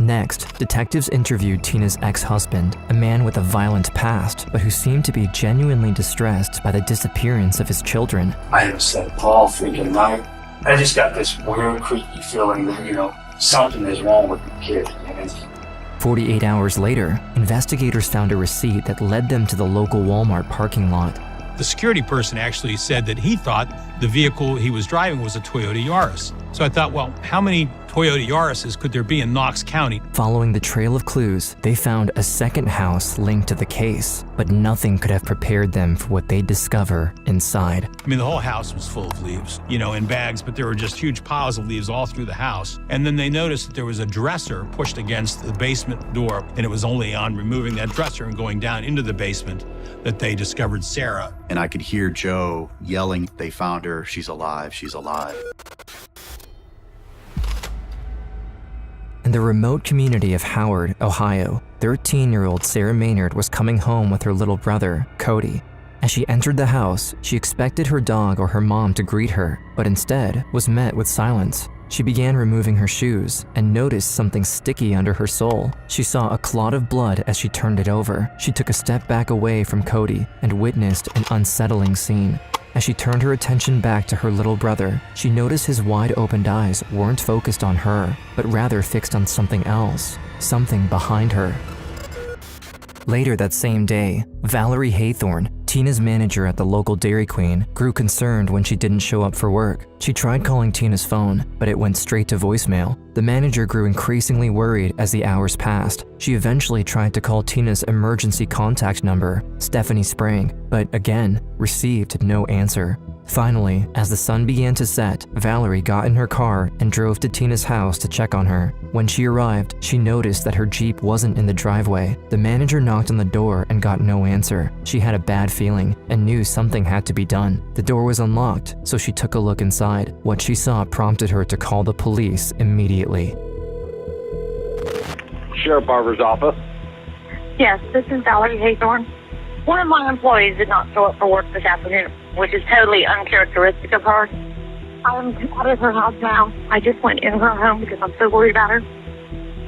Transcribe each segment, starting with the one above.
Next, detectives interviewed Tina's ex-husband, a man with a violent past, but who seemed to be genuinely distressed by the disappearance of his children. I haven't slept all freaking night. I just got this weird, creepy feeling that, something is wrong with the kid. 48 hours later, investigators found a receipt that led them to the local Walmart parking lot. The security person actually said that he thought the vehicle he was driving was a Toyota Yaris. So I thought, well, how many Toyota Yarises could there be in Knox County? Following the trail of clues, they found a second house linked to the case, but nothing could have prepared them for what they'd discover inside. I mean, the whole house was full of leaves, in bags, but there were just huge piles of leaves all through the house. And then they noticed that there was a dresser pushed against the basement door, and it was only on removing that dresser and going down into the basement that they discovered Sarah. And I could hear Joe yelling, "They found her, she's alive, she's alive." In the remote community of Howard, Ohio, 13-year-old Sarah Maynard was coming home with her little brother, Cody. As she entered the house, she expected her dog or her mom to greet her, but instead was met with silence. She began removing her shoes and noticed something sticky under her sole. She saw a clot of blood as she turned it over. She took a step back away from Cody and witnessed an unsettling scene. As she turned her attention back to her little brother, she noticed his wide-opened eyes weren't focused on her, but rather fixed on something else, something behind her. Later that same day, Valerie Haythorne, Tina's manager at the local Dairy Queen, grew concerned when she didn't show up for work. She tried calling Tina's phone, but it went straight to voicemail. The manager grew increasingly worried as the hours passed. She eventually tried to call Tina's emergency contact number, Stephanie Sprang, but again, received no answer. Finally, as the sun began to set, Valerie got in her car and drove to Tina's house to check on her. When she arrived, she noticed that her Jeep wasn't in the driveway. The manager knocked on the door and got no answer. She had a bad feeling and knew something had to be done. The door was unlocked, so she took a look inside. What she saw prompted her to call the police immediately. Sheriff Barber's office. Yes, this is Valerie Haythorne. One of my employees did not show up for work this afternoon, which is totally uncharacteristic of her. I'm out of her house now. I just went in her home because I'm so worried about her.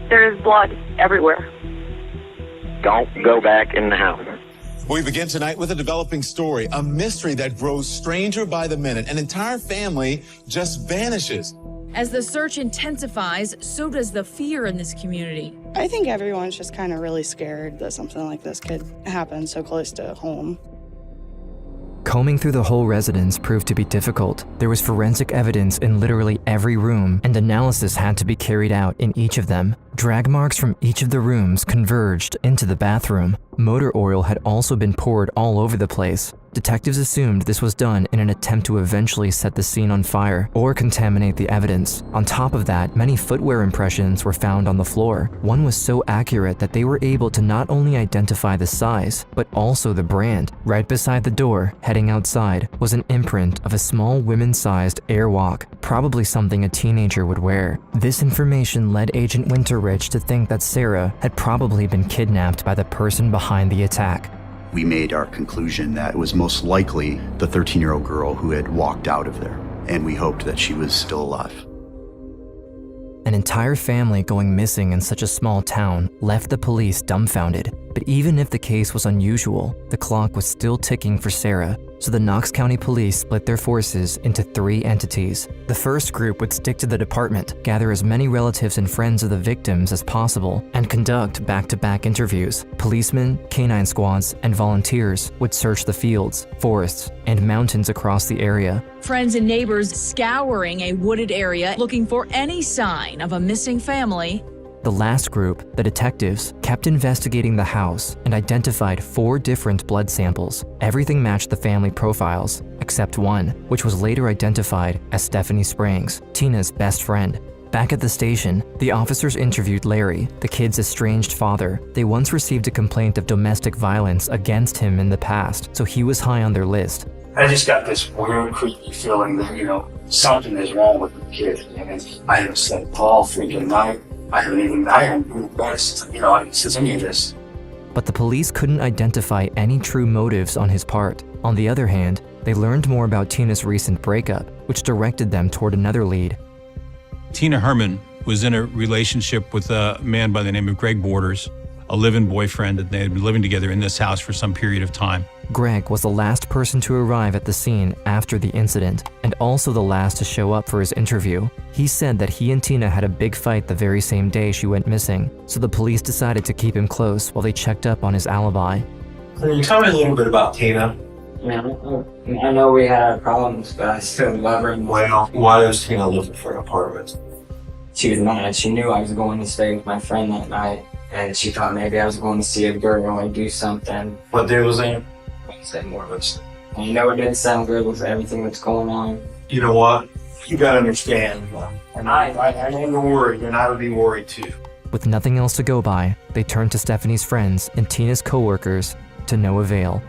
There is blood everywhere. Don't go back in the house. We begin tonight with a developing story, a mystery that grows stranger by the minute. An entire family just vanishes. As the search intensifies, so does the fear in this community. I think everyone's just kind of really scared that something like this could happen so close to home. Combing through the whole residence proved to be difficult. There was forensic evidence in literally every room, and analysis had to be carried out in each of them. Drag marks from each of the rooms converged into the bathroom. Motor oil had also been poured all over the place. Detectives assumed this was done in an attempt to eventually set the scene on fire or contaminate the evidence. On top of that, many footwear impressions were found on the floor. One was so accurate that they were able to not only identify the size, but also the brand. Right beside the door, heading outside, was an imprint of a small women-sized airwalk, probably something a teenager would wear. This information led Agent Winterrich to think that Sarah had probably been kidnapped by the person behind the attack. We made our conclusion that it was most likely the 13-year-old girl who had walked out of there, and we hoped that she was still alive. An entire family going missing in such a small town left the police dumbfounded. But even if the case was unusual, the clock was still ticking for Sarah, so the Knox County Police split their forces into 3 entities. The first group would stick to the department, gather as many relatives and friends of the victims as possible, and conduct back-to-back interviews. Policemen, canine squads, and volunteers would search the fields, forests, and mountains across the area. Friends and neighbors scouring a wooded area looking for any sign of a missing family. The last group, the detectives, kept investigating the house and identified 4 different blood samples. Everything matched the family profiles, except one, which was later identified as Stephanie Sprang's, Tina's best friend. Back at the station, the officers interviewed Larry, the kid's estranged father. They once received a complaint of domestic violence against him in the past, so he was high on their list. I just got this weird, creepy feeling that, something is wrong with the kid. I haven't slept all freaking night. I haven't been best, since any of this. But the police couldn't identify any true motives on his part. On the other hand, they learned more about Tina's recent breakup, which directed them toward another lead. Tina Hermann was in a relationship with a man by the name of Greg Borders, a live-in boyfriend, that they had been living together in this house for some period of time. Greg was the last person to arrive at the scene after the incident, and also the last to show up for his interview. He said that he and Tina had a big fight the very same day she went missing, so the police decided to keep him close while they checked up on his alibi. Can you tell me a little bit about Tina? I know we had our problems, but I still love her. Well, why was Tina looking for an apartment? She was mad. She knew I was going to stay with my friend that night, and she thought maybe I was going to see a girl and do something. What day was that? Say more of it. And you know it didn't sound good with everything that's going on. You know what? You gotta understand. And I ain't worried, and I would be worried too. With nothing else to go by, they turned to Stephanie's friends and Tina's co-workers to no avail.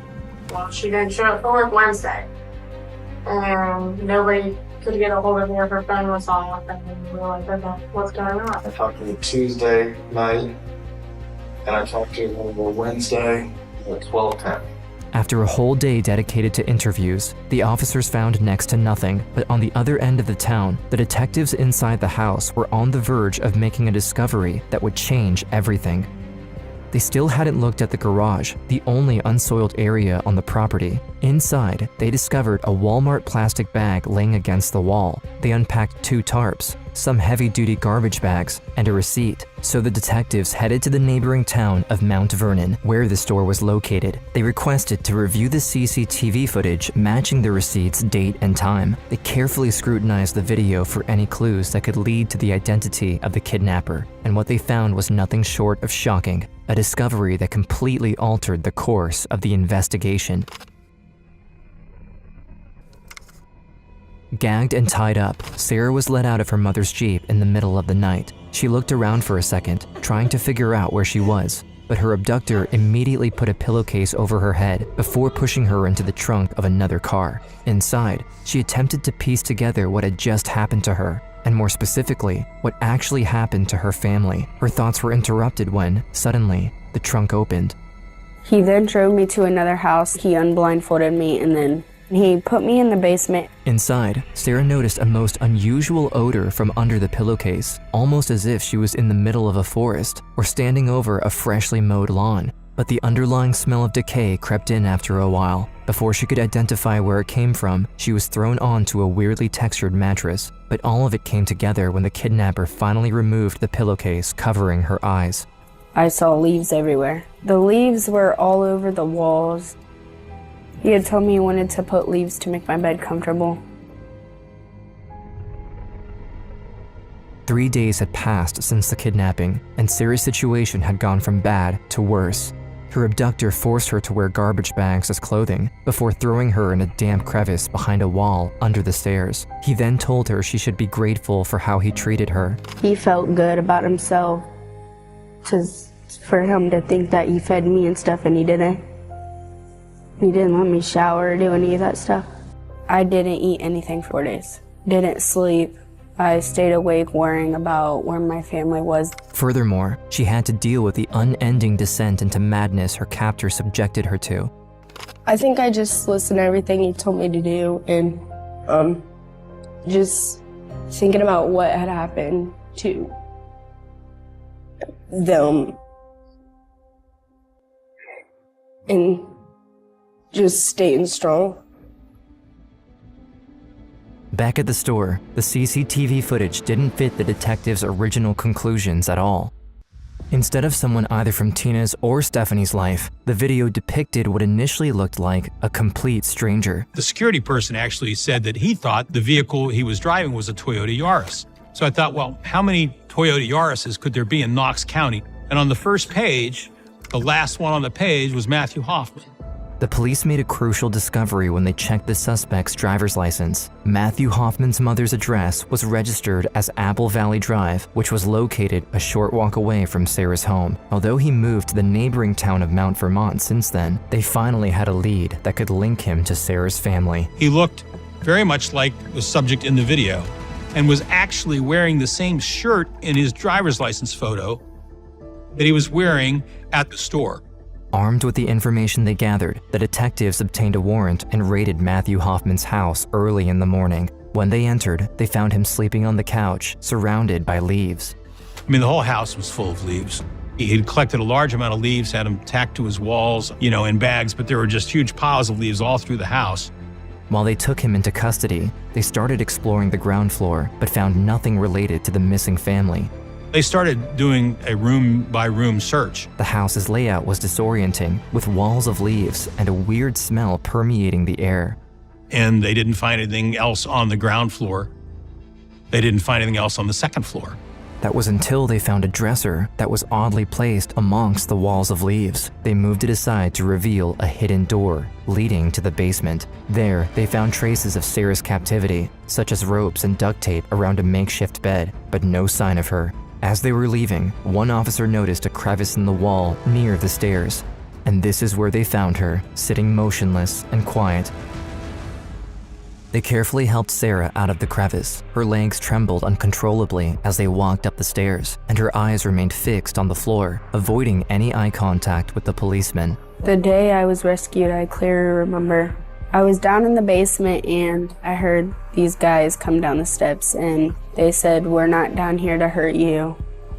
Well, she didn't show up for work Wednesday. And nobody could get a hold of her. Her phone was off, and we were like, okay, what's going on? I talked to her Tuesday night, and I talked to her Wednesday at 12:10. After a whole day dedicated to interviews, the officers found next to nothing, but on the other end of the town, the detectives inside the house were on the verge of making a discovery that would change everything. They still hadn't looked at the garage, the only unsoiled area on the property. Inside, they discovered a Walmart plastic bag laying against the wall. They unpacked 2 tarps, some heavy-duty garbage bags, and a receipt. So the detectives headed to the neighboring town of Mount Vernon, where the store was located. They requested to review the CCTV footage matching the receipt's date and time. They carefully scrutinized the video for any clues that could lead to the identity of the kidnapper, and what they found was nothing short of shocking, a discovery that completely altered the course of the investigation. Gagged and tied up, Sarah was let out of her mother's Jeep in the middle of the night. She looked around for a second, trying to figure out where she was, but her abductor immediately put a pillowcase over her head before pushing her into the trunk of another car. Inside, she attempted to piece together what had just happened to her, and more specifically, what actually happened to her family. Her thoughts were interrupted when, suddenly, the trunk opened. He then drove me to another house. He unblindfolded me, and then he put me in the basement. Inside, Sarah noticed a most unusual odor from under the pillowcase, almost as if she was in the middle of a forest or standing over a freshly mowed lawn. But the underlying smell of decay crept in after a while. Before she could identify where it came from, she was thrown onto a weirdly textured mattress. But all of it came together when the kidnapper finally removed the pillowcase covering her eyes. I saw leaves everywhere. The leaves were all over the walls. He had told me he wanted to put leaves to make my bed comfortable. 3 days had passed since the kidnapping, and Sarah's situation had gone from bad to worse. Her abductor forced her to wear garbage bags as clothing before throwing her in a damp crevice behind a wall under the stairs. He then told her she should be grateful for how he treated her. He felt good about himself for him to think that he fed me and stuff, and he didn't. He didn't let me shower or do any of that stuff. I didn't eat anything for 4 days. Didn't sleep. I stayed awake worrying about where my family was. Furthermore, she had to deal with the unending descent into madness her captor subjected her to. I think I just listened to everything he told me to do, and just thinking about what had happened to them and just staying strong. Back at the store, the CCTV footage didn't fit the detectives' original conclusions at all. Instead of someone either from Tina's or Stephanie's life, the video depicted what initially looked like a complete stranger. The security person actually said that he thought the vehicle he was driving was a Toyota Yaris. So I thought, well, how many Toyota Yarises could there be in Knox County? And on the first page, the last one on the page was Matthew Hoffman. The police made a crucial discovery when they checked the suspect's driver's license. Matthew Hoffman's mother's address was registered as Apple Valley Drive, which was located a short walk away from Sarah's home. Although he moved to the neighboring town of Mount Vermont since then, they finally had a lead that could link him to Sarah's family. He looked very much like the subject in the video and was actually wearing the same shirt in his driver's license photo that he was wearing at the store. Armed with the information they gathered, the detectives obtained a warrant and raided Matthew Hoffman's house early in the morning. When they entered, they found him sleeping on the couch, surrounded by leaves. I mean, the whole house was full of leaves. He had collected a large amount of leaves, had them tacked to his walls, in bags, but there were just huge piles of leaves all through the house. While they took him into custody, they started exploring the ground floor, but found nothing related to the missing family. They started doing a room-by-room search. The house's layout was disorienting, with walls of leaves and a weird smell permeating the air. And they didn't find anything else on the ground floor. They didn't find anything else on the second floor. That was until they found a dresser that was oddly placed amongst the walls of leaves. They moved it aside to reveal a hidden door leading to the basement. There, they found traces of Sarah's captivity, such as ropes and duct tape around a makeshift bed, but no sign of her. As they were leaving, one officer noticed a crevice in the wall near the stairs. And this is where they found her, sitting motionless and quiet. They carefully helped Sarah out of the crevice. Her legs trembled uncontrollably as they walked up the stairs, and her eyes remained fixed on the floor, avoiding any eye contact with the policeman. The day I was rescued, I clearly remember. I was down in the basement and I heard these guys come down the steps and they said, "We're not down here to hurt you."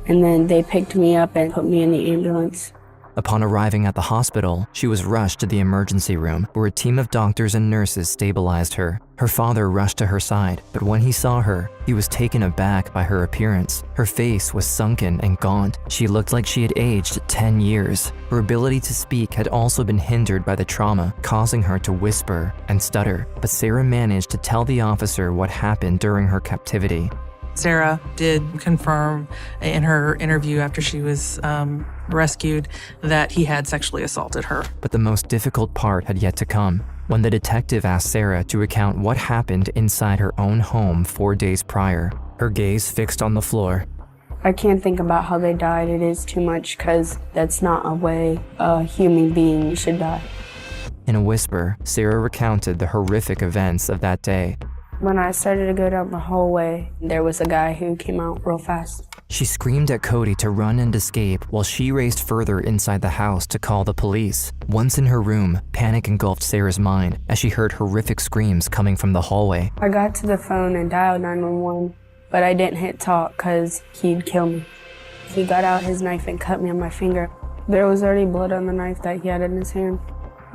And then they picked me up and put me in the ambulance. Upon arriving at the hospital, she was rushed to the emergency room, where a team of doctors and nurses stabilized her. Her father rushed to her side, but when he saw her, he was taken aback by her appearance. Her face was sunken and gaunt. She looked like she had aged 10 years. Her ability to speak had also been hindered by the trauma, causing her to whisper and stutter. But Sarah managed to tell the officer what happened during her captivity. Sarah did confirm in her interview after she was rescued that he had sexually assaulted her. But the most difficult part had yet to come, when the detective asked Sarah to recount what happened inside her own home 4 days prior, her gaze fixed on the floor. I can't think about how they died. It is too much, because that's not a way a human being should die. In a whisper, Sarah recounted the horrific events of that day. When I started to go down the hallway, there was a guy who came out real fast. She screamed at Cody to run and escape while she raced further inside the house to call the police. Once in her room, panic engulfed Sarah's mind as she heard horrific screams coming from the hallway. I got to the phone and dialed 911, but I didn't hit talk because he'd kill me. He got out his knife and cut me on my finger. There was already blood on the knife that he had in his hand.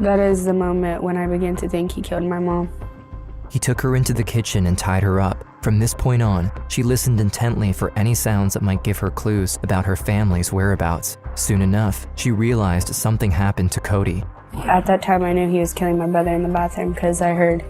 That is the moment when I began to think he killed my mom. He took her into the kitchen and tied her up. From this point on, she listened intently for any sounds that might give her clues about her family's whereabouts. Soon enough, she realized something happened to Cody. At that time, I knew he was killing my brother in the bathroom because I heard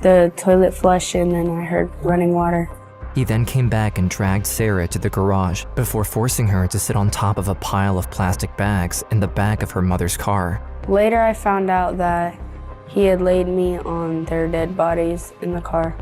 the toilet flush and then I heard running water. He then came back and dragged Sarah to the garage before forcing her to sit on top of a pile of plastic bags in the back of her mother's car. Later, I found out that he had laid me on their dead bodies in the car.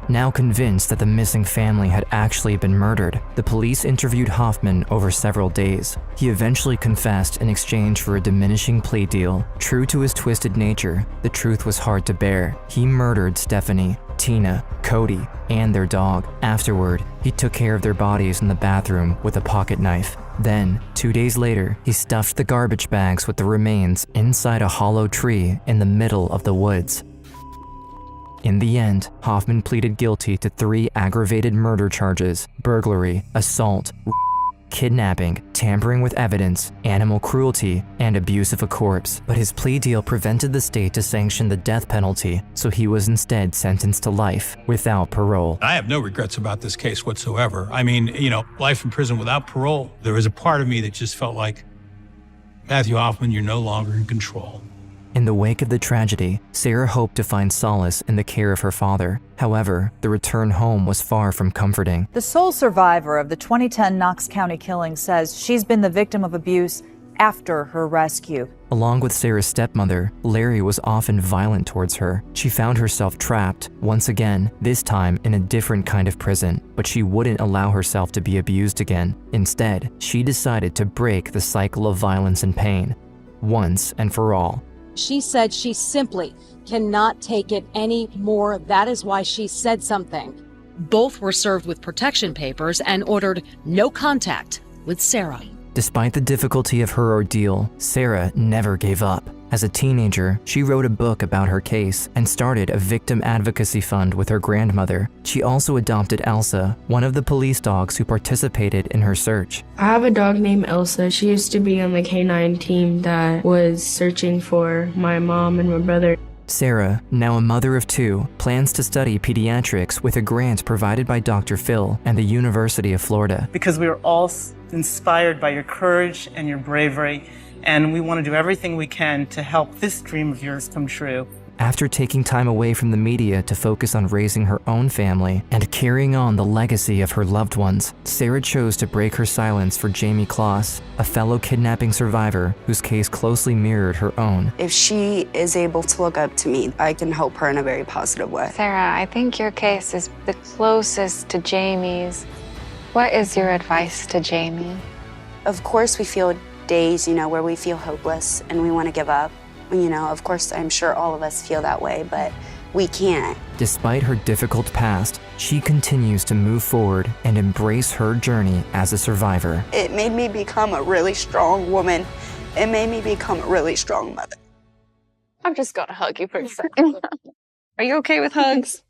Now convinced that the missing family had actually been murdered, the police interviewed Hoffman over several days. He eventually confessed in exchange for a diminishing plea deal. True to his twisted nature, the truth was hard to bear. He murdered Stephanie, Tina, Cody, and their dog. Afterward, he took care of their bodies in the bathroom with a pocket knife. Then, 2 days later, he stuffed the garbage bags with the remains inside a hollow tree in the middle of the woods. In the end, Hoffman pleaded guilty to 3 aggravated murder charges: burglary, assault, kidnapping, tampering with evidence, animal cruelty, and abuse of a corpse. But his plea deal prevented the state to sanction the death penalty, so he was instead sentenced to life without parole. I have no regrets about this case whatsoever. I mean, life in prison without parole. There was a part of me that just felt like, Matthew Hoffman, you're no longer in control. In the wake of the tragedy, Sarah hoped to find solace in the care of her father. However, the return home was far from comforting. The sole survivor of the 2010 Knox County killing says she's been the victim of abuse after her rescue. Along with Sarah's stepmother, Larry was often violent towards her. She found herself trapped, once again, this time in a different kind of prison, but she wouldn't allow herself to be abused again. Instead, she decided to break the cycle of violence and pain, once and for all. She said she simply cannot take it anymore. That is why she said something. Both were served with protection papers and ordered no contact with Sarah. Despite the difficulty of her ordeal, Sarah never gave up. As a teenager, she wrote a book about her case and started a victim advocacy fund with her grandmother. She also adopted Elsa, one of the police dogs who participated in her search. I have a dog named Elsa. She used to be on the K9 team that was searching for my mom and my brother. Sarah, now a mother of 2, plans to study pediatrics with a grant provided by Dr. Phil and the University of Florida. Because we are all inspired by your courage and your bravery, and we want to do everything we can to help this dream of yours come true. After taking time away from the media to focus on raising her own family and carrying on the legacy of her loved ones, Sarah chose to break her silence for Jamie Kloss, a fellow kidnapping survivor whose case closely mirrored her own. If she is able to look up to me, I can help her in a very positive way. Sarah, I think your case is the closest to Jamie's. What is your advice to Jamie? Of course, we feel days, where we feel hopeless and we want to give up. Of course, I'm sure all of us feel that way, but we can't. Despite her difficult past, she continues to move forward and embrace her journey as a survivor. It made me become a really strong woman. It made me become a really strong mother. I've just got to hug you for a second. Are you okay with hugs?